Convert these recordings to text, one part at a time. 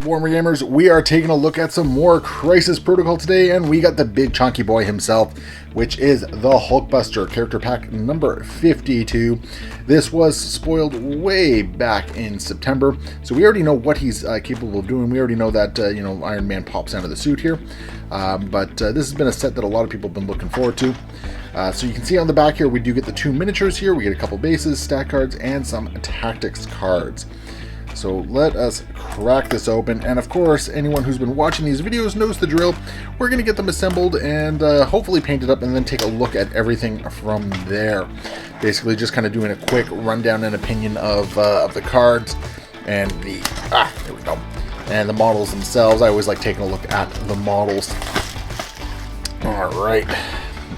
Warmer Gamers? We are taking a look at some more Crisis Protocol today, and we got the big chunky boy himself, which is the Hulkbuster, character pack number 52. This was spoiled way back in September, so we already know what he's capable of doing. We already know that, Iron Man pops out of the suit here, but this has been a set that a lot of people have been looking forward to. So you can see on the back here, we do get the 2 miniatures here. We get a couple bases, stat cards, and some tactics cards. So let us crack this open, and of course, anyone who's been watching these videos knows the drill. We're going to get them assembled and hopefully painted up, and then take a look at everything from there. Basically, just kind of doing a quick rundown and opinion of the cards and the there we go, and the models themselves. I always like taking a look at the models. All right,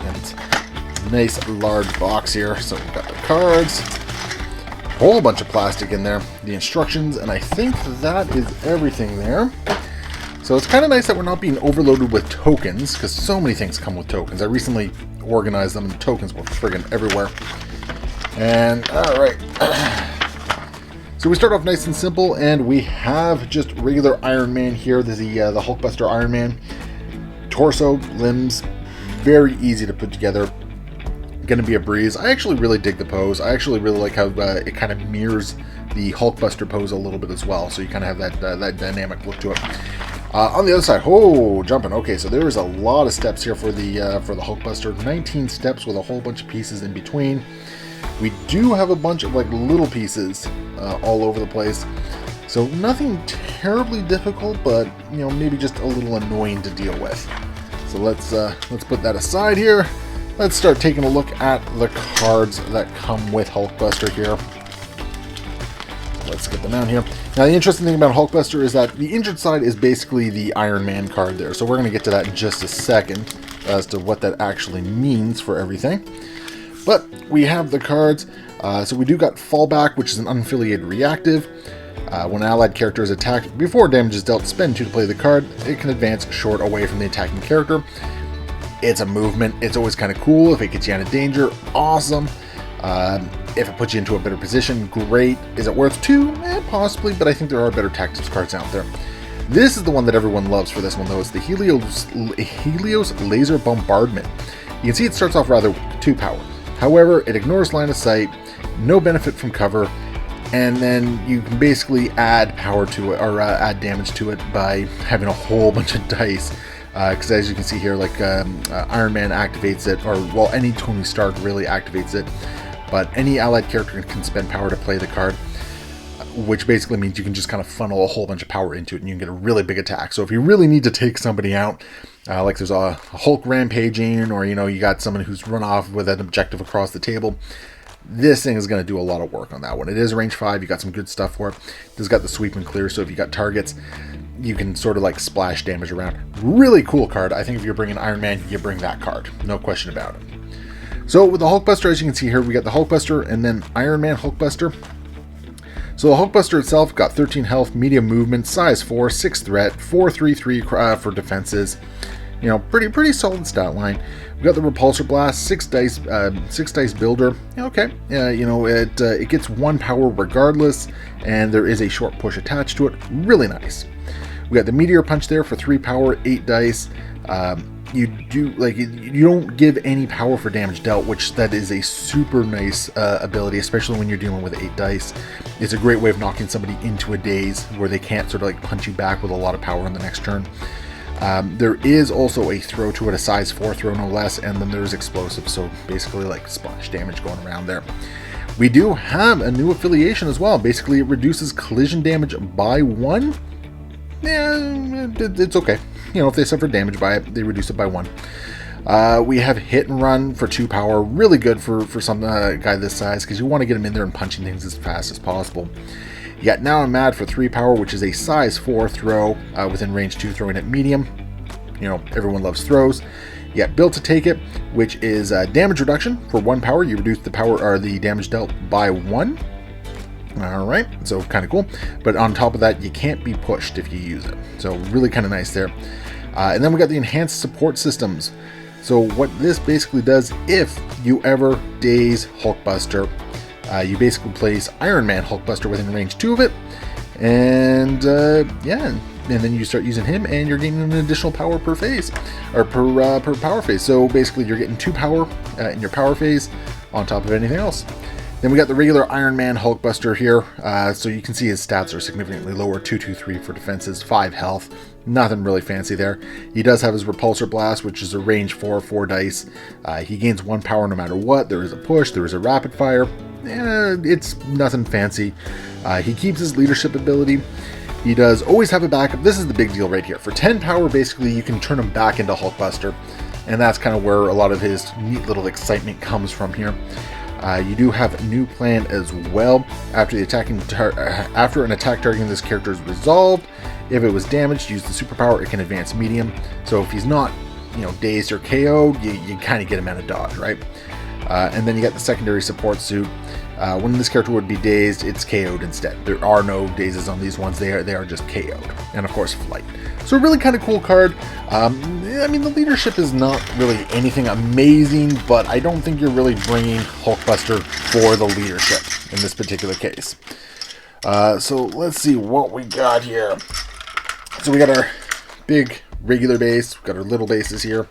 it's a nice large box here. So we've got the cards. Whole bunch of plastic in there, the instructions, and I think that is everything there. So it's kind of nice that we're not being overloaded with tokens, because so many things come with tokens. I recently organized them and tokens were friggin' everywhere. And alright, so we start off nice and simple, and we have just regular Iron Man here. This is the Hulkbuster Iron Man. Torso, limbs, very easy to put together. Going to be a breeze. I actually really dig the pose. I actually really like how it kind of mirrors the Hulkbuster pose a little bit as well. So you kind of have that dynamic look to it. On the other side, jumping. Okay, so there is a lot of steps here for the Hulkbuster. 19 steps with a whole bunch of pieces in between. We do have a bunch of like little pieces all over the place. So nothing terribly difficult, but maybe just a little annoying to deal with. So let's put that aside here. Let's start taking a look at the cards that come with Hulkbuster here. Let's get them out here. Now, the interesting thing about Hulkbuster is that the injured side is basically the Iron Man card there. So we're going to get to that in just a second as to what that actually means for everything. But we have the cards. So we do got Fallback, which is an unaffiliated reactive. When an allied character is attacked, before damage is dealt, spend 2 to play the card. It can advance short away from the attacking character. It's a movement. It's always kind of cool. If it gets you out of danger, awesome. If it puts you into a better position, great. Is it worth 2? Possibly, but I think there are better tactics cards out there. This is the one that everyone loves for this one, though. It's the Helios Laser Bombardment. You can see it starts off rather 2 power. However, it ignores line of sight, no benefit from cover, and then you can basically add power to it, or add damage to it by having a whole bunch of dice. Because as you can see here, like Iron Man activates it, or well, any Tony Stark really activates it, but any allied character can spend power to play the card, which basically means you can just kind of funnel a whole bunch of power into it and you can get a really big attack. So if you really need to take somebody out, like there's a Hulk rampaging, or you got someone who's run off with an objective across the table, this thing is going to do a lot of work on that one. It is range 5, you got some good stuff for it. It's got the sweep and clear, so if you got targets, you can sort of like splash damage around. Really cool card. I think if you're bringing Iron Man, you bring that card. No question about it. So with the Hulkbuster, as you can see here, we got the Hulkbuster and then Iron Man Hulkbuster. So the Hulkbuster itself got 13 health, medium movement, size 4, 6 threat, 4/3/3 for defenses. Pretty solid stat line. We got the Repulsor Blast, 6 dice builder. Okay, it gets 1 power regardless, and there is a short push attached to it. Really nice. We got the Meteor Punch there for 3 power, 8 dice. You don't give any power for damage dealt, which that is a super nice ability, especially when you're dealing with 8 dice. It's a great way of knocking somebody into a daze where they can't sort of like punch you back with a lot of power on the next turn. There is also a throw to it, a size 4 throw no less, and then there's explosive, so basically like splash damage going around there. We do have a new affiliation as well. Basically, it reduces collision damage by 1. Yeah, it's okay. If they suffer damage by it, they reduce it by 1. We have Hit and Run for 2 power. Really good for some guy this size, because you want to get him in there and punching things as fast as possible. You got Now I'm Mad for 3 power, which is a size 4 throw within range 2, throwing at medium. Everyone loves throws. You got Built to Take It, which is damage reduction for 1 power. You reduce the power or the damage dealt by 1. Alright, so kind of cool. But on top of that, you can't be pushed if you use it. So really kind of nice there. And then we got the Enhanced Support Systems. So what this basically does, if you ever daze Hulkbuster, you basically place Iron Man Hulkbuster within range 2 of it. And yeah, and then you start using him, and you're getting an additional power per phase, or per power phase. So basically, you're getting 2 power in your power phase on top of anything else. Then we got the regular Iron Man Hulkbuster here. So you can see his stats are significantly lower. 223 for defenses, 5 health. Nothing really fancy there. He does have his Repulsor Blast, which is a range 4 dice. He gains 1 power no matter what. There is a push. There is a rapid fire. It's nothing fancy. He keeps his leadership ability. He does always have a backup. This is the big deal right here. For 10 power, basically, you can turn him back into Hulkbuster. And that's kind of where a lot of his neat little excitement comes from here. You do have a new plan as well. After an attack targeting this character is resolved, if it was damaged, use the superpower. It can advance medium. So if he's not, dazed or KO'd, you kind of get him out of dodge, right? And then you got the secondary support suit. When this character would be dazed, it's KO'd instead. There are no dazes on these ones. They are just KO'd. And of course, flight. So a really kind of cool card. I mean, the leadership is not really anything amazing, but I don't think you're really bringing Hulkbuster for the leadership in this particular case. So let's see what we got here. So we got our big regular base. We've got our little bases here.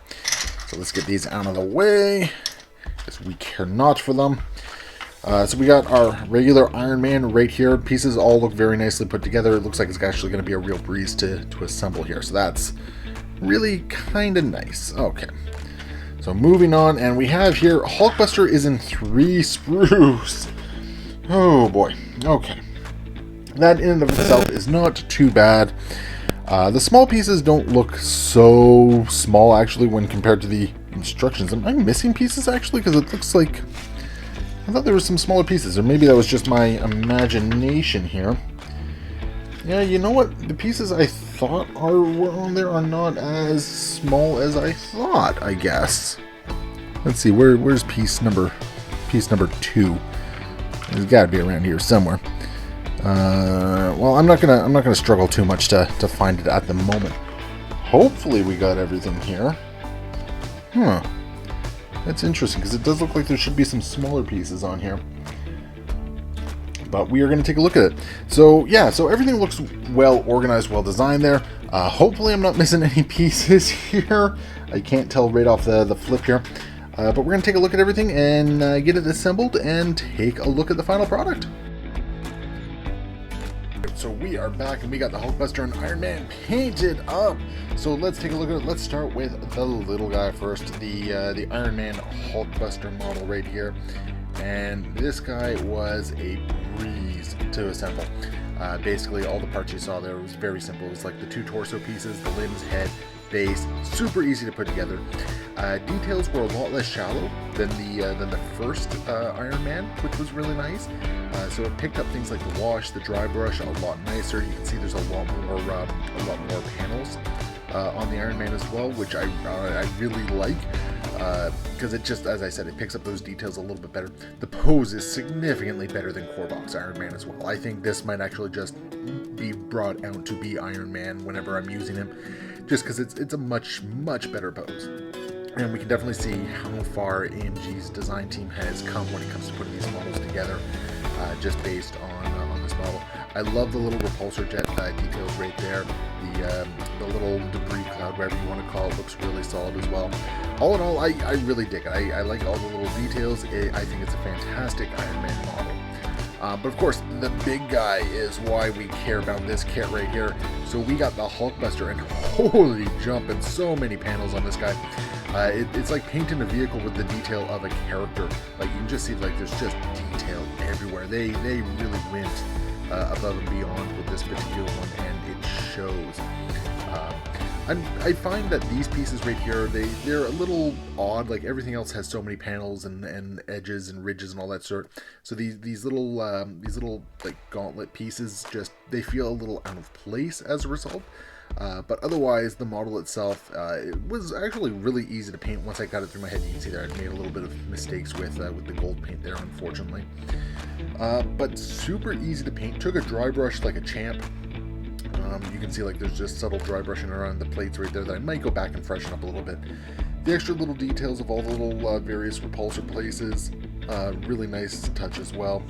So let's get these out of the way, because we care not for them. So we got our regular Iron Man right here. Pieces all look very nicely put together. It looks like it's actually going to be a real breeze to assemble here. So that's really kind of nice. Okay. So moving on, and we have here, Hulkbuster is in 3 sprues. Oh boy. Okay. That in and of itself is not too bad. The small pieces don't look so small, actually, when compared to the instructions. Am I missing pieces, actually? Because it looks like I thought there were some smaller pieces, or maybe that was just my imagination here. Yeah, you know what? The pieces I thought were on there are not as small as I thought, I guess. Let's see, where's piece number 2? It's got to be around here somewhere. Well, I'm not gonna struggle too much to find it at the moment. Hopefully, we got everything here. Huh. That's interesting, because it does look like there should be some smaller pieces on here. But we are going to take a look at it. So, yeah, so everything looks well organized, well designed there. Hopefully I'm not missing any pieces here. I can't tell right off the flip here. But we're going to take a look at everything and get it assembled and take a look at the final product. So we are back, and we got the Hulkbuster and Iron Man painted up. So let's take a look at it. Let's start with the little guy first, the Iron Man Hulkbuster model right here. And this guy was a breeze to assemble. Basically, all the parts you saw there was very simple. It was like the 2 torso pieces, the limbs, head, base, super easy to put together. Details were a lot less shallow than the first Iron Man, which was really nice. So it picked up things like the wash, the dry brush, a lot nicer. You can see there's a lot more panels on the Iron Man as well, which I really like, because it just, as I said, it picks up those details a little bit better. The pose is significantly better than Core Box Iron Man as well. I think this might actually just be brought out to be Iron Man whenever I'm using him, just because it's a much better pose. And we can definitely see how far AMG's design team has come when it comes to putting these models together, just based on this model. I love the little repulsor jet details right there. The little debris cloud, whatever you want to call it, looks really solid as well. All in all, I really dig it. I like all the little details. I think it's a fantastic Iron Man model. But of course, the big guy is why we care about this kit right here. So we got the Hulkbuster, and holy jumping, so many panels on this guy. It's like painting a vehicle with the detail of a character. Like, you can just see, like, there's just detail everywhere. They really went above and beyond with this particular one, and it shows. I find that these pieces right here, they're a little odd. Like, everything else has so many panels and edges and ridges and all that sort. So these little like gauntlet pieces, just, they feel a little out of place as a result. But otherwise, the model itself, it was actually really easy to paint once I got it through my head. You can see there I made a little bit of mistakes with the gold paint there, unfortunately. But super easy to paint. Took a dry brush like a champ. You can see, like, there's just subtle dry brushing around the plates right there that I might go back and freshen up a little bit. The extra little details of all the little various repulsor places, really nice touch as well.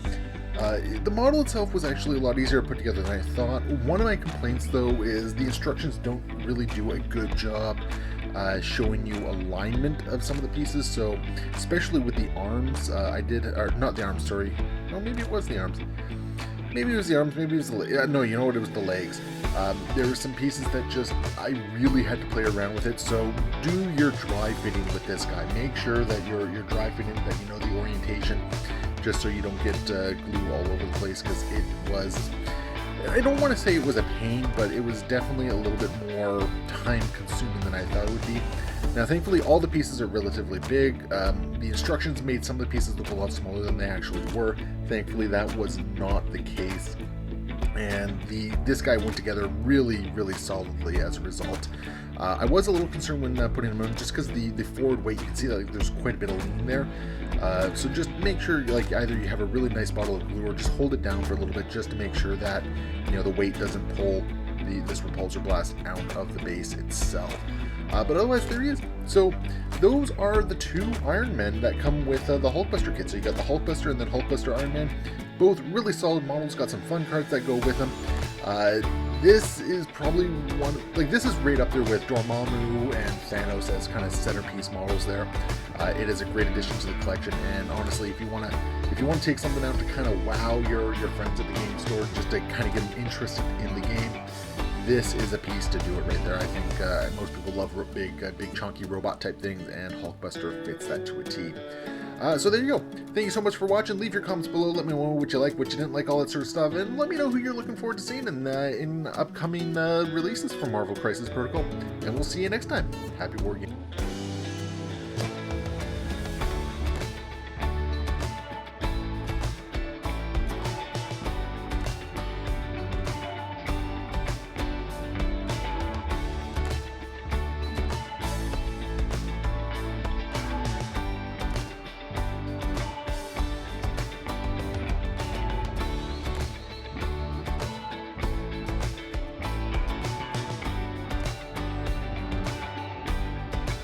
The model itself was actually a lot easier to put together than I thought. One of my complaints, though, is the instructions don't really do a good job showing you alignment of some of the pieces. So, especially with the arms, or not the arms, sorry. No, maybe it was the arms. Maybe it was the arms, maybe it was the legs. No, you know what, it was the legs. There were some pieces that just, I really had to play around with it. So, do your dry fitting with this guy. Make sure that you're dry fitting, that you know the orientation, just so you don't get glue all over the place, because it was, I don't want to say it was a pain, but it was definitely a little bit more time consuming than I thought it would be. Now thankfully all the pieces are relatively big. The instructions made some of the pieces look a lot smaller than they actually were. Thankfully that was not the case, and this guy went together really solidly as a result. I was a little concerned when putting him on, just because the forward weight, you can see that there's quite a bit of lean there. So just make sure, like, either you have a really nice bottle of glue or just hold it down for a little bit, just to make sure that, you know, the weight doesn't pull this repulsor blast out of the base itself. But otherwise, there he is. So those are the two Iron Men that come with the Hulkbuster kit. So you got the Hulkbuster and then Hulkbuster Iron Man. Both really solid models, got some fun cards that go with them. This is probably this is right up there with Dormammu and Thanos as kind of centerpiece models there. It is a great addition to the collection, and honestly, if you want to take something out to kind of wow your friends at the game store, just to kind of get them interested in the game, this is a piece to do it right there. I think most people love big chunky robot type things, and Hulkbuster fits that to a T. So there you go. Thank you so much for watching. Leave your comments below. Let me know what you like, what you didn't like, all that sort of stuff. And let me know who you're looking forward to seeing in upcoming releases from Marvel Crisis Protocol. And we'll see you next time. Happy War Game.